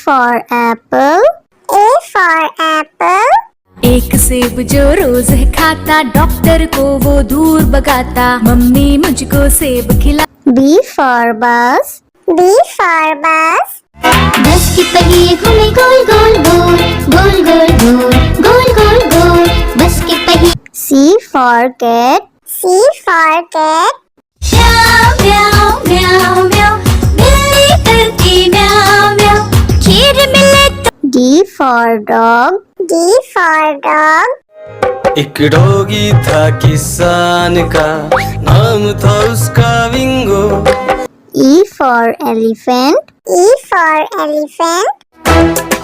for apple. A for apple. एक सेब जो रोज है खाता, डॉक्टर को वो दूर भगाता, मम्मी मुझको सेब खिला। B for bus. B for bus. बस के पहिए घूमे गोल गोल गोल, गोल गोल गोल, गोल गोल गोल, बस के पहिए। C for cat. C for cat. म्याऊ म्याऊ म्याऊ म्याऊ, बिल्ली करती म्याऊ म्याऊ, खीर मिले तो। D for dog. D for dog. एक डॉगी था किसान का, नाम था उसका विंगो। E for elephant. E for elephant.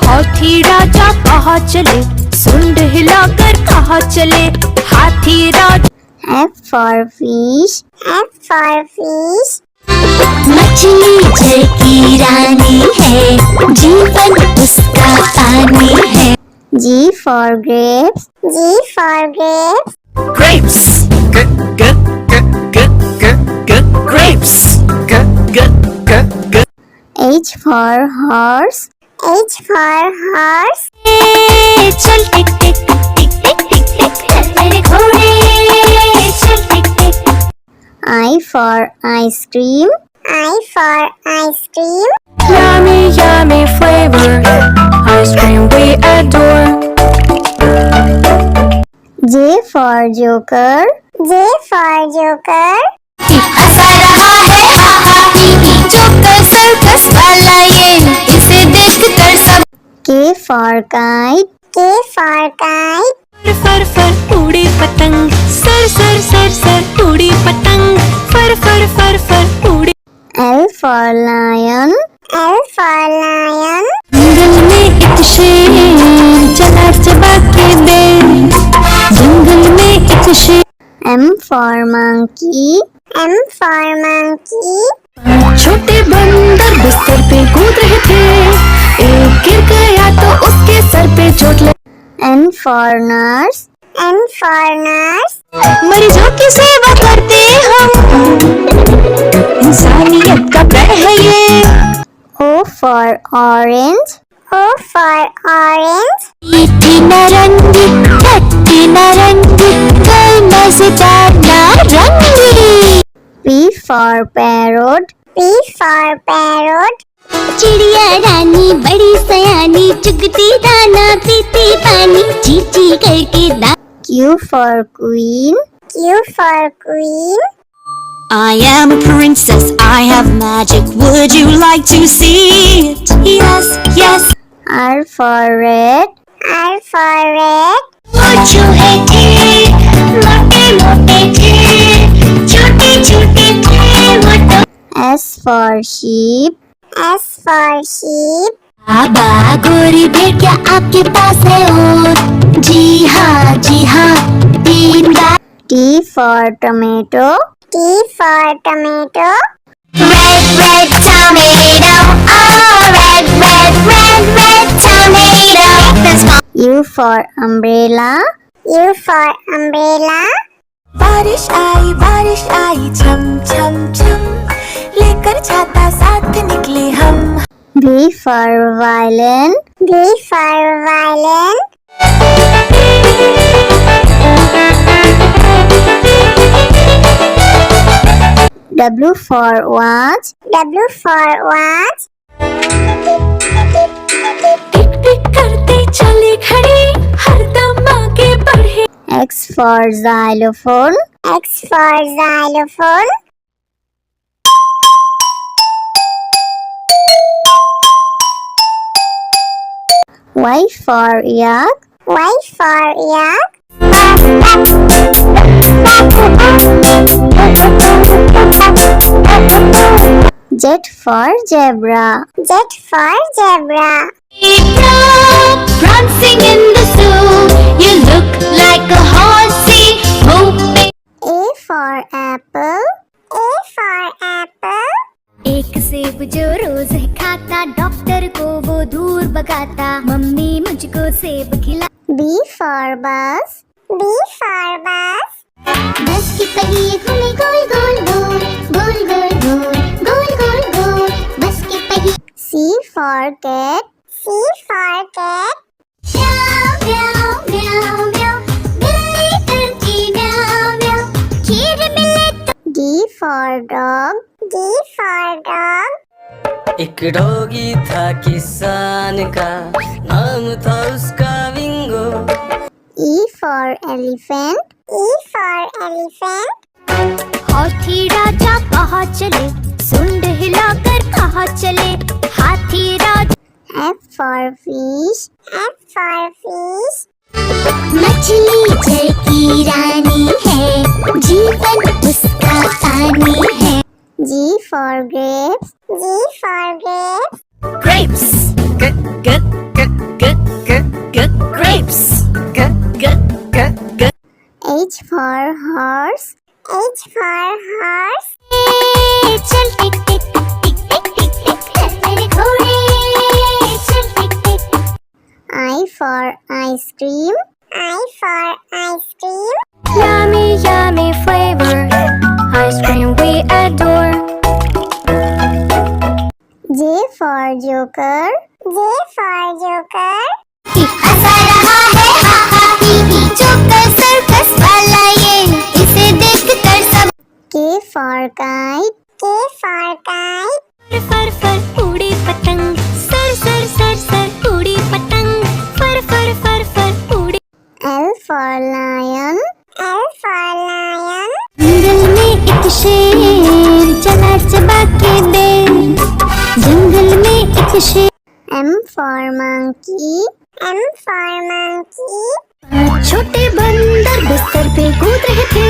हाथी राजा कहाँ चले, सुंड हिलाकर कहाँ चले, हाथी राजा। F for fish. F for fish. मछली जल की रानी है, जीवन उसका पानी है। G for grapes. G for grapes. Grapes. Grapes. H for horse. H for horse. चल टिक टिक टिक टिक टिक टिक, चल मेरे घोड़े, चल टिक टिक। I for ice cream. I for ice cream. Yummy, yummy flavor, ice cream we adore. J for joker. J for joker. हंसा रहा है हा हा ही ही, joker circus वाला ये, इसे देखकर सब। K for kite. K for kite. फर फर उड़ी पतंग, सर सर सर सर उड़ी पतंग, फर फर फर फर उड़ी। L for lion. L for lion. जंगल में एक शेर चला चबा के दे, जंगल में एक शेर। M for monkey. M for monkey. छोटे बंदर बिस्तर पे कूद रहे थे, एक गिर गया तो उसके सर पे चोट लगी। N for nurse. N for nurse. मरीजों की सेवा करते हम, इंसानियत का प्रण है ये। O for orange. O for orange. मीठी नारंगी, खट्टी नारंगी, कल मजेदार नारंगी। P for parrot. P for parrot. चिड़िया रानी बड़ी सयानी, चुगती दाना पीती पानी, ची ची करके दा। Q for queen. Q for queen. I am a princess, I have magic, would you like to see it? Yes, yes. R for red. R for red. Would you hate it? मोटे मोटे थे, छोटे छोटे थे वो तो। S for sheep. S for sheep. बाबा गोरी बेटिया आपके पास है और, जी हाँ, 3 बार। T for tomato. T for tomato. Red, red tomato, oh, red, red, red, red tomato. That's my U for umbrella. U for umbrella. बारिश आई छम छम छम, लेकर छाता साथ निकले हम। V for violin. V for violin. W for watch. W for watch. टिक टिक करते चले घड़ी, हरदम आगे बढ़े। X for xylophone. X for xylophone. Y for yak. Y for yak. Z for zebra. Z for zebra. prancing in the zoo, you look like a horsey, hoping. A for apple. A for apple. एक सेब जो रोज है खाता, doctor को वो दूर भगाता, mummy मुझको सेब खिला। B for bus. B for bus. बस के पहिए घूमे गोल गोल गोल, गोल गोल गोल, गोल गोल गोल, बस के पहिए। C for cat. C for cat. Meow meow meow meow, बिल्ली करती meow meow, खीर मिले तो D for dog. D for dog. एक डॉगी था किसान का, नाम था उसका विंगो। E for elephant. E for elephant. हाथी राजा कहाँ चले, सुंड हिलाकर कहाँ चले, हाथी राजा। F for fish. F for fish. मछली जल की रानी है, जीवन उसका पानी है। G for grapes. G for grapes. Grapes. Grapes. H for horse. H for horse. चल टिक टिक टिक टिक टिक टिक है मेरे घोड़े, चल टिक टिक। I for ice cream. I for ice cream. Yummy, yummy flavor. Ice cream we adore. J for joker. J for joker. हंसा रहा है हा हा ही ही, joker circus वाला ये, इसे देखकर सब। K for kite. K for kite. फर फर उड़ी पतंग, सर सर सर सर उड़ी पतंग, फर फर फर फर उड़ी। L for lion. L for lion. जंगल में एक शेर चला चबा के बेर, जंगल में एक शेर। M for monkey. M for monkey. छोटे बंदर बिस्तर पे कूद रहे थे,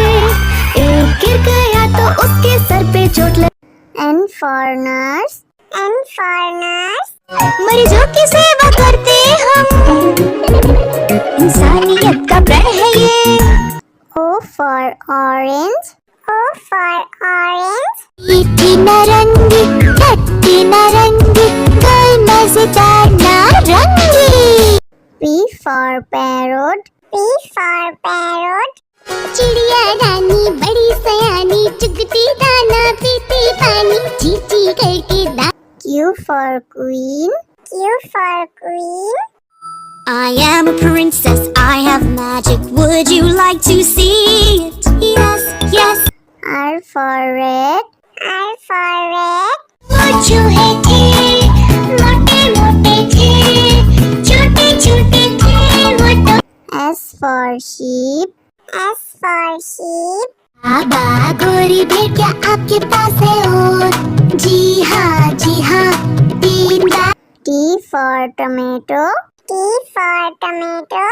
एक गिर गया तो उसके सर पे चोट लगी। N for nurse. N for nurse. मरीजों की सेवा करते हम, इंसानियत का प्रण है ये। O for orange. O for orange. मीठी नारंगी, खट्टी नारंगी, कोई मजेदार नारंगी। P for parrot. P for parrot. चिड़िया रानी बड़ी सयानी, चुगती दाना पीती पानी, चींची करके दा। Q for queen. Q for queen. I am a princess, I have magic, would you like to see it? Yes, yes. R for red. R for red. वो चूहे थे, मोटे मोटे थे, छोटे छोटे थे वो तो। S for sheep. S for sheep. बाबा गोरी भेड़ क्या आपके पास है और? जी हाँ 3 बार। T for tomato. T for tomato.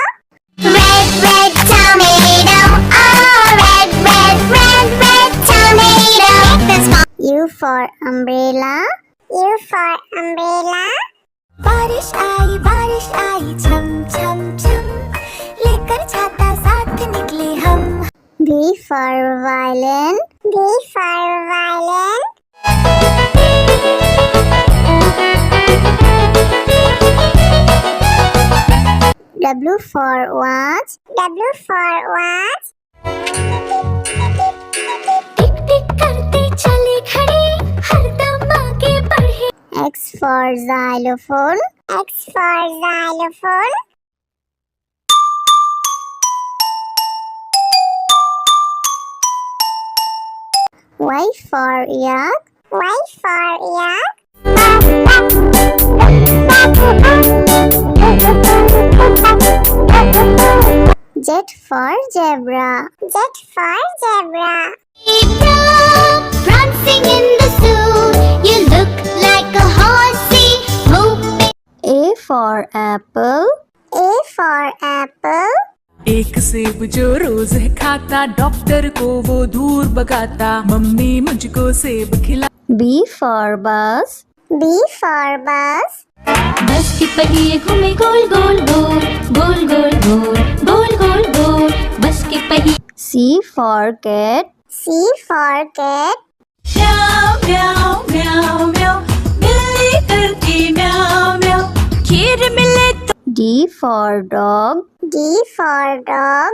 Red, red tomato, oh red, red, red, red tomato. This one. U for umbrella. U for umbrella. बारिश आई छम छम छम, लेकर छाता साथ निकले हम। V for violin. V for violin. W for watch. W for watch. टिक टिक करते चले खड़े, हरदम आगे बढ़े। X for xylophone. X for xylophone. Y for yak. Y for yak. Z for zebra. Z for zebra. Prancing in the zoo, you look like a horsey, moving. A for apple. A for apple. एक सेब जो रोज है खाता, doctor को वो दूर भगाता, mummy मुझको सेब खिला। B for bus. B for bus. बस के पहिए घूमे गोल गोल गोल, गोल गोल गोल, गोल गोल गोल, बस के पहिए। C for cat. C for cat. म्याऊ म्याऊ म्याऊ म्याऊ, बिल्ली करती म्याऊ म्याऊ, खीर मिले तो। D for dog. D for dog.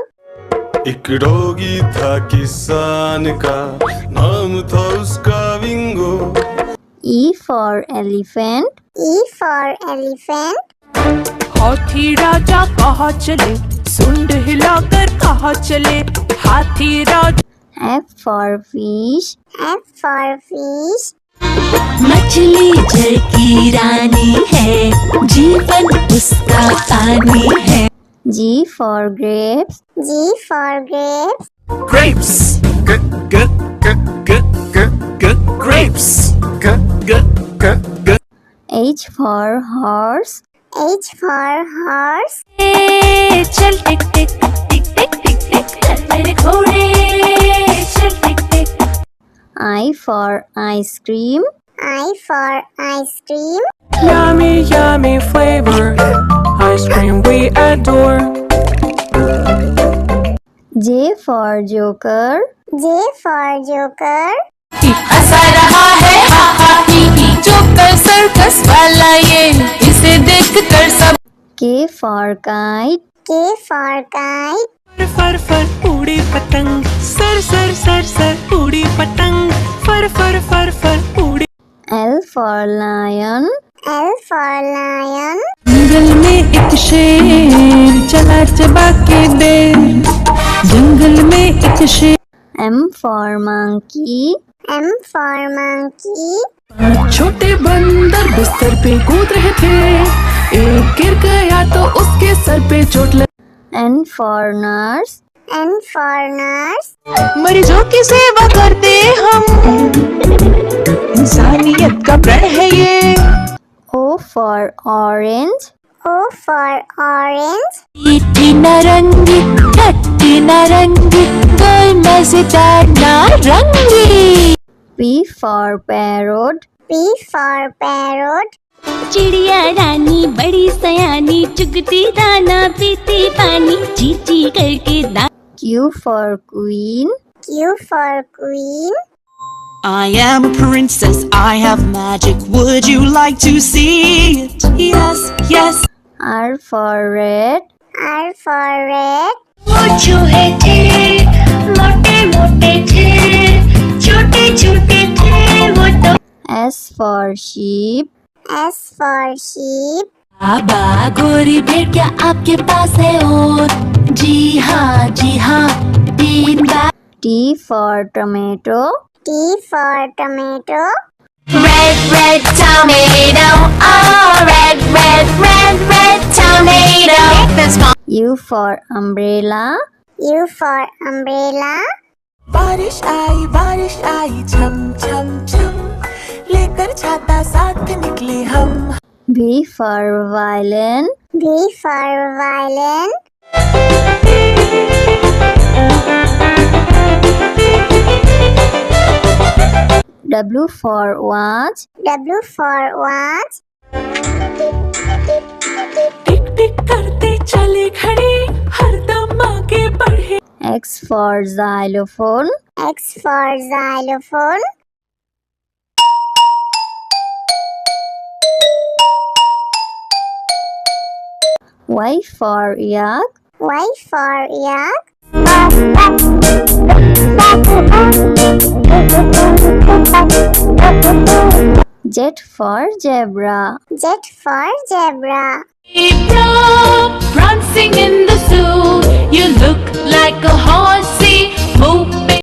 एक डॉगी था किसान का, नाम था उसका विंगो। E for elephant. E for elephant. हाथी राजा कहाँ चले, सुंड हिलाकर कहाँ चले, हाथी राजा। F for fish. F for fish. मछली जल की रानी है, जीवन उसका पानी है। G for grapes. G for grapes. Grapes. G g g g g g grapes. G g g g. H for horse. H for horse. चल टिक टिक टिक टिक टिक टिक चल मेरे घोड़े, चल टिक टिक। I for ice cream. I for ice cream. Yummy, yummy flavor, ice cream we adore. J for joker. J for joker. हंसा रहा है हा हा ही ही, joker circus वाला ये, इसे देख कर सब। K for kite. K for kite. फर फर उड़ी पतंग, सर सर सर सर उड़ी पतंग, फर फर फर फर उड़ी। L for lion. L for lion. जंगल में एक शेर चला चबा के बेर, जंगल में एक शेर। M for monkey. M for monkey. छोटे बंदर बिस्तर पे कूद रहे थे, एक गिर गया तो उसके सर पे चोट लगी। N for nurse. N for nurse. मरीजों की सेवा करते हम, इंसानियत का प्रण है ये। O for orange. O for orange. मीठी नारंगी, खट्टी नारंगी, कोई मजेदार नारंगी। P for parrot. P for parrot. चिड़िया रानी बड़ी सयानी, चुगती दाना पीती पानी, चींची करके दा। Q for queen. Q for queen. I am a princess, I have magic, would you like to see it? Yes, yes. R for red. R for red. वो चूहे थे, मोटे मोटे थे, छोटे छोटे थे वो तो। S for sheep. S for sheep. बाबा गोरी भेड़ क्या आपके पास है और? जी हाँ 3 बार। T for tomato. T for tomato. Red, red tomato. Oh, red, red, red, red tomato. That's fine. U for umbrella. U for umbrella. बारिश आई छम छम छम, लेकर छाता साथ निकले हम। V for violin. V for violin. W for watch. W for watch. टिक टिक करते चले घड़ी, हरदम आगे बढ़े। X for xylophone. X for xylophone. Y for yak. Y for yak. Z for zebra. Z for zebra. Prancing in the zoo, you look like a horsey, move